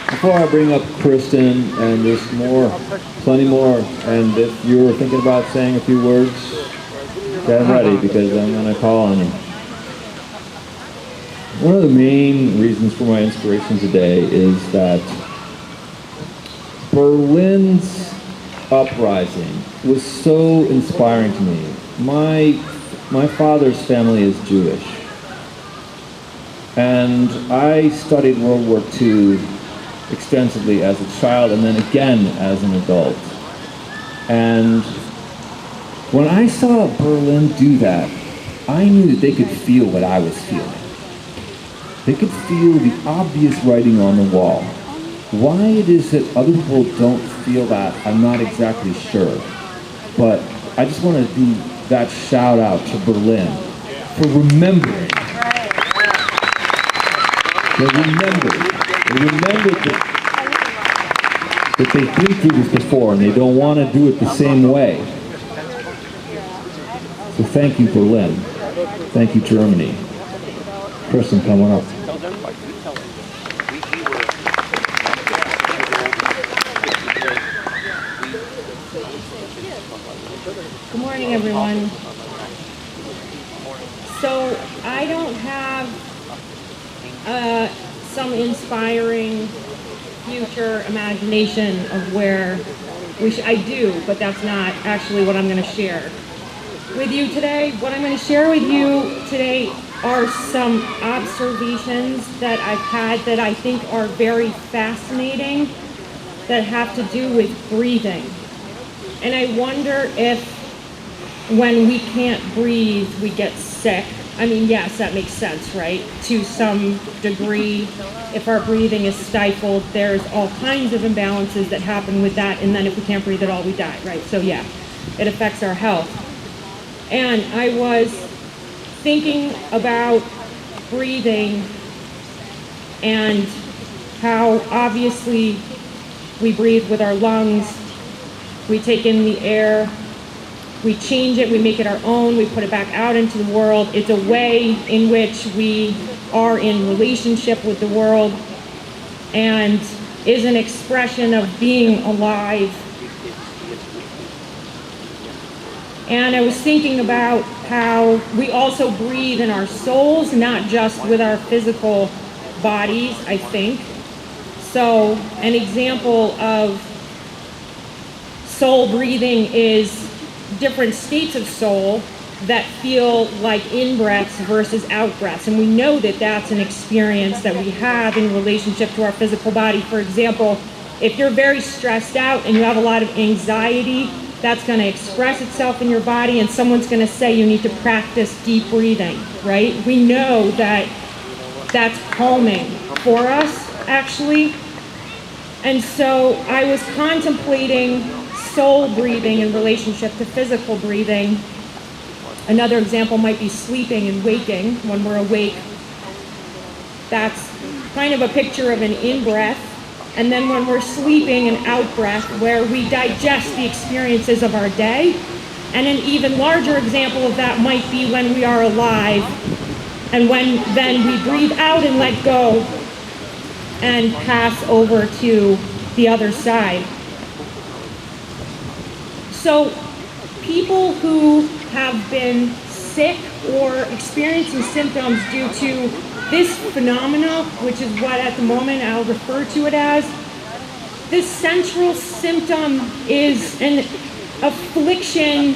Before I bring up Kristen, and there's plenty more, and if you were thinking about saying a few words, get ready because I'm going to call on you. One of the main reasons for my inspiration today is that Berlin's uprising was so inspiring to me. My father's family is Jewish, and I studied World War II extensively as a child and then again as an adult. And when I saw Berlin do that, I knew that they could feel what I was feeling. They could feel the obvious writing on the wall. Why it is that other people don't feel that, I'm not exactly sure. But I just want to do that shout out to Berlin for remembering. They remembered that they've been through this before and they don't want to do it the same way. So thank you, Berlin. Thank you, Germany. Kristen, come on up. Good morning, everyone. So I don't have some inspiring future imagination of where I do, but that's not actually what I'm going to share with you today. What I'm going to share with you today are some observations that I've had that I think are very fascinating that have to do with breathing. And I wonder if when we can't breathe, we get sick. I mean, yes, that makes sense, right? To some degree, if our breathing is stifled, there's all kinds of imbalances that happen with that. And then if we can't breathe at all, we die, right? So yeah, it affects our health. And I was thinking about breathing and how obviously we breathe with our lungs. We take in the air, we change it, we make it our own, we put it back out into the world. It's a way in which we are in relationship with the world and is an expression of being alive. And I was thinking about how we also breathe in our souls, not just with our physical bodies, I think. So an example of soul breathing is different states of soul that feel like in-breaths versus out-breaths. And we know that that's an experience that we have in relationship to our physical body. For example, if you're very stressed out and you have a lot of anxiety, that's going to express itself in your body, and someone's going to say you need to practice deep breathing, right? We know that that's calming for us, actually. And so I was contemplating soul breathing in relationship to physical breathing. Another example might be sleeping and waking. When we're awake, that's kind of a picture of an in-breath. And then when we're sleeping, an out-breath, where we digest the experiences of our day. And an even larger example of that might be when we are alive, and when then we breathe out and let go and pass over to the other side. So people who have been sick or experiencing symptoms due to this phenomena, which is what at the moment I'll refer to it as, this central symptom is an affliction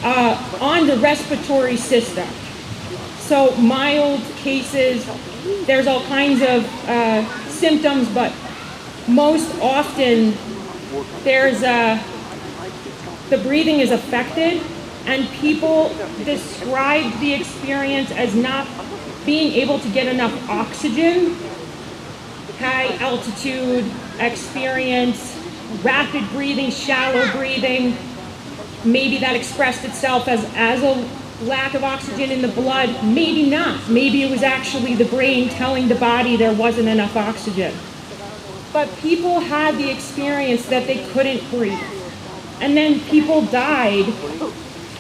on the respiratory system. So mild cases, there's all kinds of symptoms, but most often there's the breathing is affected, and people describe the experience as not being able to get enough oxygen, high altitude experience, rapid breathing, shallow breathing. Maybe that expressed itself as a lack of oxygen in the blood. Maybe not. Maybe it was actually the brain telling the body there wasn't enough oxygen. But people had the experience that they couldn't breathe. And then people died,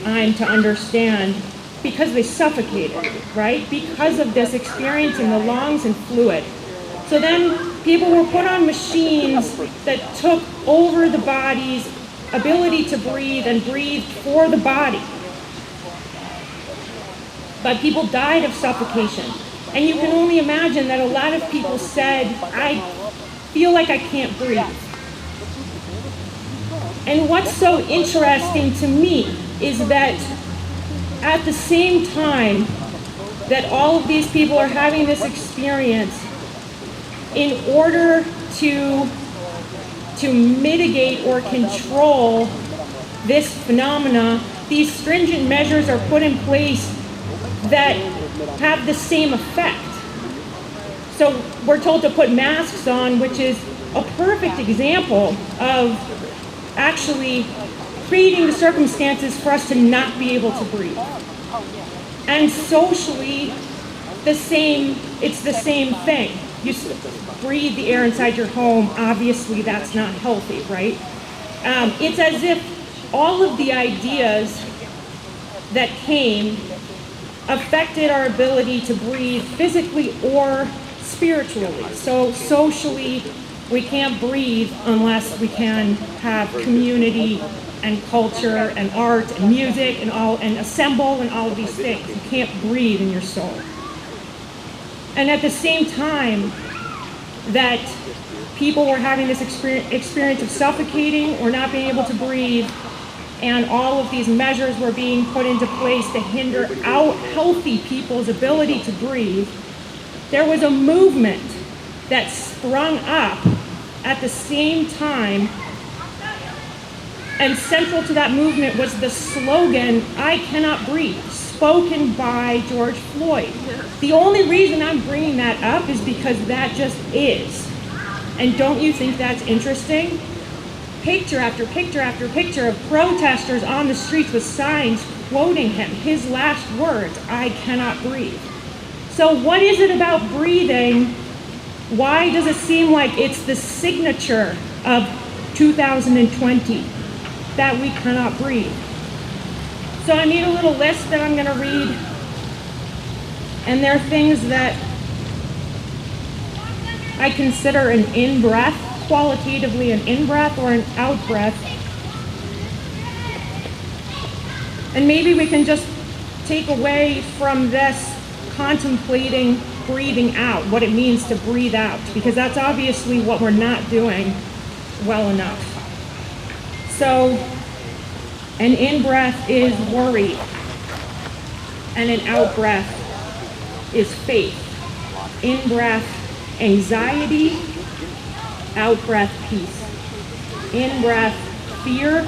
I'm to understand, because they suffocated, right? Because of this experience in the lungs and fluid. So then people were put on machines that took over the body's ability to breathe and breathed for the body. But people died of suffocation. And you can only imagine that a lot of people said, I feel like I can't breathe. And what's so interesting to me is that at the same time that all of these people are having this experience, in order to mitigate or control this phenomena, these stringent measures are put in place that have the same effect. So we're told to put masks on, which is a perfect example of actually creating the circumstances for us to not be able to breathe. And socially, it's the same thing. You breathe the air inside your home, obviously that's not healthy, right? It's as if all of the ideas that came affected our ability to breathe physically or spiritually. So socially, we can't breathe unless we can have community and culture and art and music and assemble and all of these things. You can't breathe in your soul. And at the same time that people were having this experience of suffocating or not being able to breathe, and all of these measures were being put into place to hinder healthy people's ability to breathe, there was a movement that sprung up at the same time, and central to that movement was the slogan, "I cannot breathe," spoken by George Floyd. The only reason I'm bringing that up is because that just is. And don't you think that's interesting? Picture after picture after picture of protesters on the streets with signs quoting him, his last words, "I cannot breathe." So what is it about breathing? Why does it seem like it's the signature of 2020 that we cannot breathe? So I need a little list that I'm going to read. And there are things that I consider an in-breath, qualitatively an in-breath or an out-breath. And maybe we can just take away from this contemplating breathing out, what it means to breathe out, because that's obviously what we're not doing well enough. So an in-breath is worry, and an out-breath is faith. In-breath, anxiety, out-breath, peace. In-breath, fear.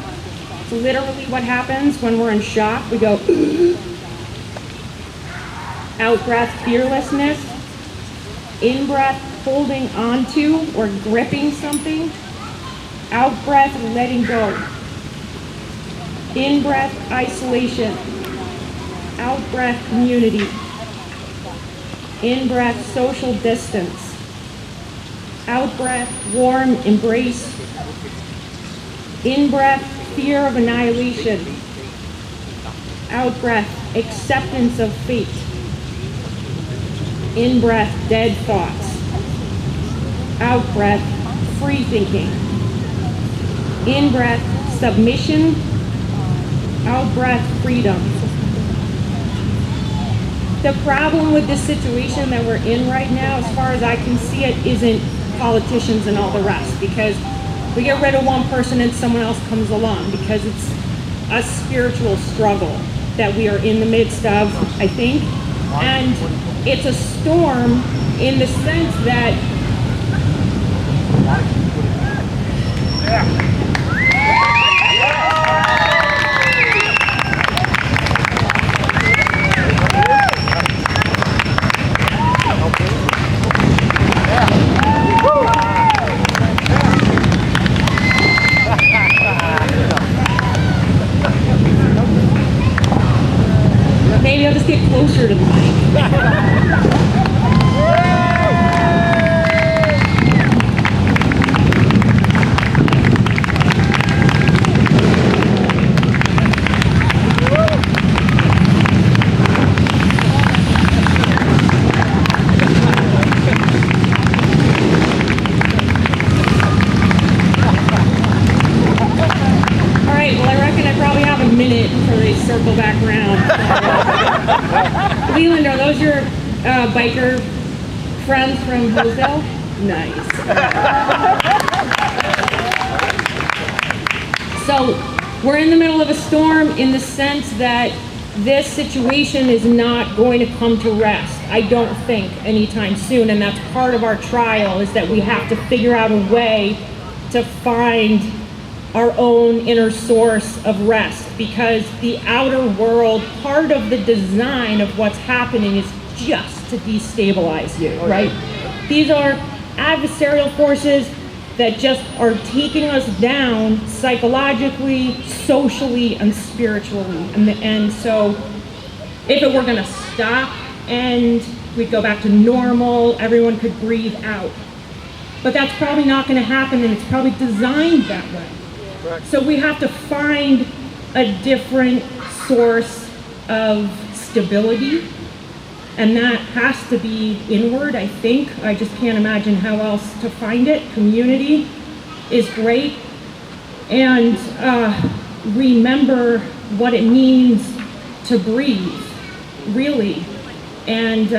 It's literally what happens when we're in shock. We go, out-breath, fearlessness. In-breath, holding onto or gripping something. Out-breath, letting go. In-breath, isolation. Out-breath, community. In-breath, social distance. Out-breath, warm embrace. In-breath, fear of annihilation. Out-breath, acceptance of fate. In-breath, dead thoughts. Out-breath, free thinking. In-breath, submission. Out-breath, freedom. The problem with this situation that we're in right now, as far as I can see it, isn't politicians and all the rest, because we get rid of one person and someone else comes along, because it's a spiritual struggle that we are in the midst of, I think. And it's a storm in the sense that maybe I'll just get closer to the mic. biker friends from Hillsdale? Nice. So we're in the middle of a storm in the sense that this situation is not going to come to rest, I don't think, anytime soon. And that's part of our trial, is that we have to figure out a way to find our own inner source of rest, because the outer world, part of the design of what's happening is just to destabilize you, right? These are adversarial forces that just are taking us down psychologically, socially, and spiritually. And so if it were gonna stop and we'd go back to normal, everyone could breathe out. But that's probably not gonna happen, and it's probably designed that way. Correct. So we have to find a different source of stability, and that has to be inward, I think. I just can't imagine how else to find it. Community is great. And remember what it means to breathe, really. And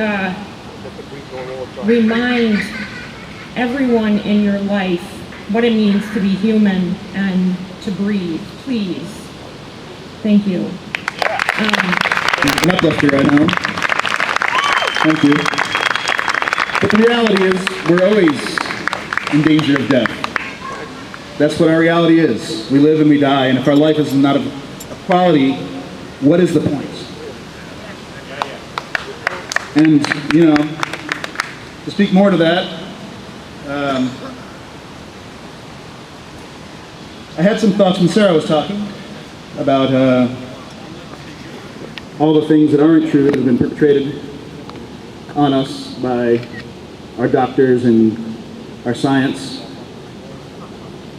remind everyone in your life what it means to be human and to breathe, please. Thank you. Not left here right now. Thank you. But the reality is, we're always in danger of death. That's what our reality is. We live and we die, and if our life is not of quality, what is the point? And, you know, to speak more to that, I had some thoughts when Sarah was talking about all the things that aren't true that have been perpetrated on us by our doctors and our science.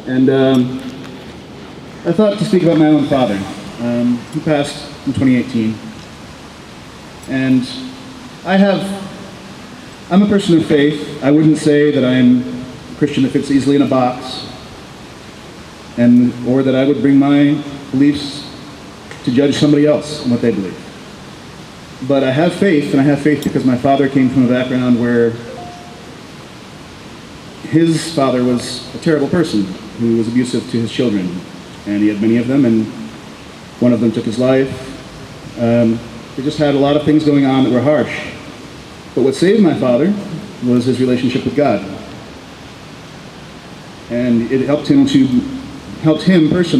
And I thought to speak about my own father, who passed in 2018. And I'm a person of faith. I wouldn't say that I'm a Christian that fits easily in a box, or that I would bring my beliefs to judge somebody else and what they believe. But I have faith, and I have faith because my father came from a background where his father was a terrible person who was abusive to his children, and he had many of them, and one of them took his life. He just had a lot of things going on that were harsh. But what saved my father was his relationship with God. And it helped him personally